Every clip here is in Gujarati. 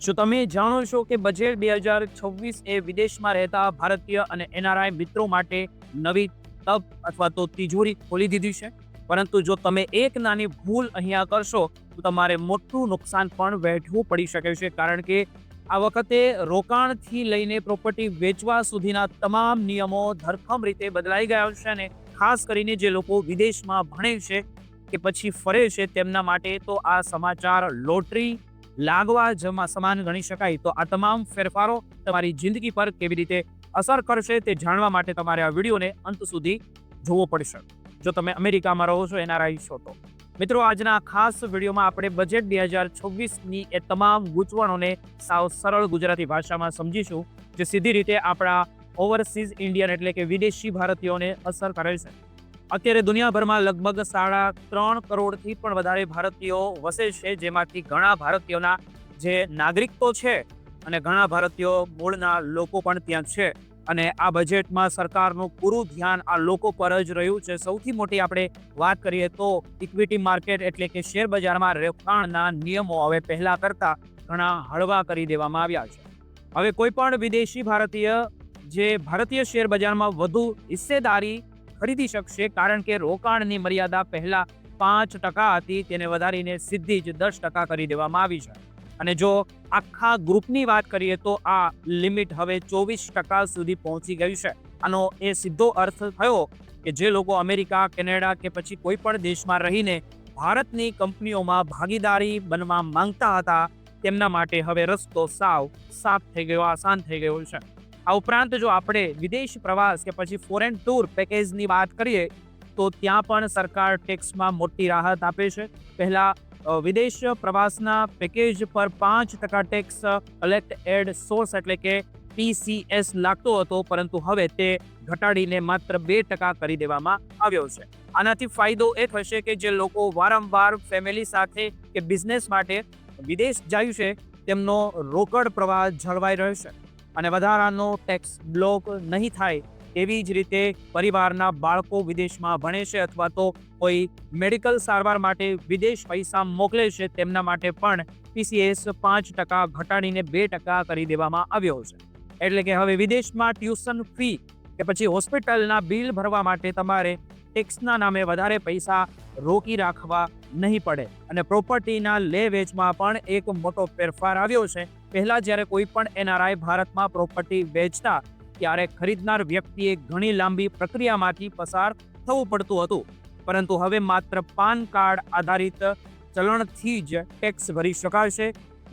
શું તમે જાણો છો કે બજેટ 2026 એ વિદેશમાં રહેતા ભારતીય અને એનઆરઆઈ મિત્રો માટે નવી તક અથવા તો તિજોરી ખોલી દીધી છે? પરંતુ જો તમે એક નાની ભૂલ અહીંયા કરશો તો તમારે મોટું નુકસાન પણ વેઠવું પડી શકે છે, કારણ કે આ વખતે રોકાણથી લઈને પ્રોપર્ટી વેચવા સુધીના તમામ નિયમો ધરખમ રીતે બદલાઈ ગયા છે. અને ખાસ કરીને જે લોકો વિદેશમાં ભણે છે કે પછી ફરે છે તેમના માટે તો આ સમાચાર લોટરી લાગવા જમા સમાન ગણી શકાય. તો આ તમામ ફેરફારો તમારી જિંદગી પર કેવી રીતે અસર કરશે તે જાણવા માટે તમારે આ વિડીયોને અંત સુધી જોવો પડશે, જો તમે અમેરિકામાં રહો છો, એનઆરઆઈ છો તો. મિત્રો, આજના ખાસ વિડીયોમાં આપણે બજેટ 2026ની એ તમામ ગૂંચવણોને સાવ સરળ ગુજરાતી ભાષામાં સમજીશું, જે સીધી રીતે આપણા ઓવરસીઝ ઇન્ડિયન એટલે કે વિદેશી ભારતીયોને અસર કરે છે. અત્યારે દુનિયાભરમાં લગભગ 3.5 કરોડથી પણ વધારે ભારતીયો વસે છે, જેમાંથી ઘણા ભારતીયોના જે નાગરિક તો છે અને ઘણા ભારતીયો મૂળના લોકો પણ ત્યાં છે. અને આ બજેટમાં સરકારનું પૂરું ધ્યાન આ લોકો પર જ રહ્યું છે. સૌથી મોટી આપણે વાત કરીએ તો ઇક્વિટી માર્કેટ એટલે કે શેર બજારમાં રોકાણના નિયમો હવે પહેલા કરતા ઘણા હળવા કરી દેવામાં આવ્યા છે. હવે કોઈ પણ વિદેશી ભારતીય જે ભારતીય શેર બજારમાં વધુ હિસ્સેદારી ખરીદી શકશે, કારણ કે રોકાણની મર્યાદા પહેલા 5% હતી, તેને વધારીને સીધી જ 10% કરી દેવામાં આવી છે. અને જો આખા ગ્રુપની વાત કરીએ તો આ લિમિટ હવે 24% સુધી પહોંચી ગઈ છે. આનો એ સીધો અર્થ થયો કે જે લોકો અમેરિકા, કેનેડા કે પછી કોઈ પણ દેશમાં રહીને ભારતની કંપનીઓમાં ભાગીદારી બનવા માંગતા હતા તેમના માટે હવે રસ્તો સાવ સાફ થઈ ગયો, આસાન થઈ ગયો છે. આ ઉપરાંત જો આપણે વિદેશ પ્રવાસ કે પછી ફોરેન ટૂર પેકેજની વાત કરીએ તો ત્યાં પણ સરકાર ટેક્સમાં મોટી રાહત આપે છે. પહેલા વિદેશ પ્રવાસના પેકેજ પર 5% ટેક્સ કલેક્ટ એડ સોર્સ એટલે કે PCS લાગતો હતો, પરંતુ હવે તે ઘટાડીને માત્ર 2% કરી દેવામાં આવ્યો છે. આનાથી ફાયદો એ થશે કે જે લોકો વારંવાર ફેમિલી સાથે કે બિઝનેસ માટે વિદેશ જાય છે તેમનો રોકડ પ્રવાહ જળવાઈ રહેશે અને વધારાનો ટેક્સ બ્લોક નહીં થાય. એવી જ રીતે પરિવારના બાળકો વિદેશમાં ભણે છે અથવા તો કોઈ મેડિકલ સારવાર માટે વિદેશ પૈસા મોકલે છે તેમના માટે પણ PCS 5% ઘટાડીને 2% કરી દેવામાં આવ્યો છે. એટલે કે હવે વિદેશમાં ટ્યુશન ફી કે પછી હોસ્પિટલના બિલ ભરવા માટે તમારે ટેક્સના નામે વધારે પૈસા રોકી રાખવા નહીં પડે. અને પ્રોપર્ટીના લે વેચમાં પણ એક મોટો ફેરફાર આવ્યો છે. પહેલા જ્યારે કોઈ પણ એનઆરઆઈ ભારતમાં પ્રોપર્ટી વેચતા ત્યારે ખરીદનાર વ્યક્તિએ ઘણી લાંબી પ્રક્રિયામાંથી પસાર થવું પડતું હતું, પરંતુ હવે માત્ર પાન કાર્ડ આધારિત ચલણથી જ ટેક્સ ભરી શકાશે,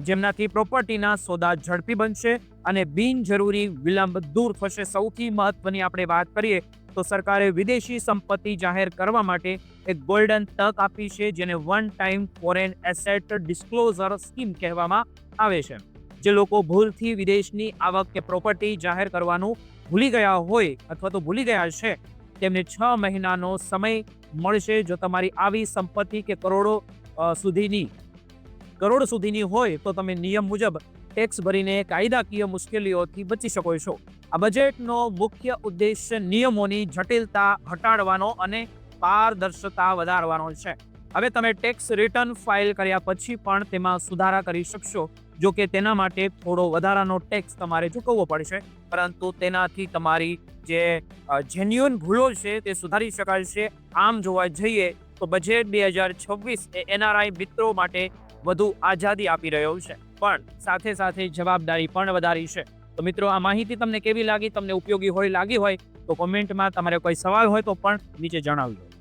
જેમનાથી પ્રોપર્ટીના સોદા ઝડપી બનશે અને બિનજરૂરી વિલંબ દૂર થશે. સૌથી મહત્વની આપણે વાત કરીએ તો સરકારે વિદેશી સંપત્તિ જાહેર કરવા માટે એક ગોલ્ડન તક આપી છે, જેને one time foreign asset disclosure scheme કહેવામાં આવે છે. જે લોકો ભૂલથી વિદેશની આવક કે પ્રોપર્ટી જાહેર કરવાનું ભૂલી ગયા હોય અથવા તો ભૂલી ગયા છે તેમને 6 મહિનાનો સમય મળશે. જો તમારી આવી સંપત્તિ કે કરોડ સુધીની હોય તો તમે નિયમ મુજબ ટેક્સ ભરીને કાયદાકીય મુશ્કેલીઓથી બચી શકો છો. આ બજેટનો મુખ્ય ઉદ્દેશ્ય નિયમોની જટિલતા ઘટાડવાનો અને પારદર્શકતા વધારવાનો છે. હવે તમે ટેક્સ રિટર્ન ફાઇલ કર્યા પછી પણ તેમાં સુધારા કરી શકશો. જો કે તેના માટે થોડો વધારાનો ટેક્સ તમારે ચૂકવવો પડશે, પરંતુ તેનાથી તમારી જે જેન્યુઅન ભૂલો છે તે સુધારી શકાય છે. આમ જોવા જઈએ તો બજેટ 2026 એ એનઆરઆઈ મિત્રો માટે વધુ આઝાદી આપી રહ્યો છે, પણ સાથે સાથે જવાબદારી પણ વધારી છે. તો મિત્રો, આ માહિતી તમને કેવી લાગી, તમને ઉપયોગી લાગી હોય તો કોમેન્ટમાં તમારે કોઈ સવાલ હોય તો પણ નીચે જણાવજો.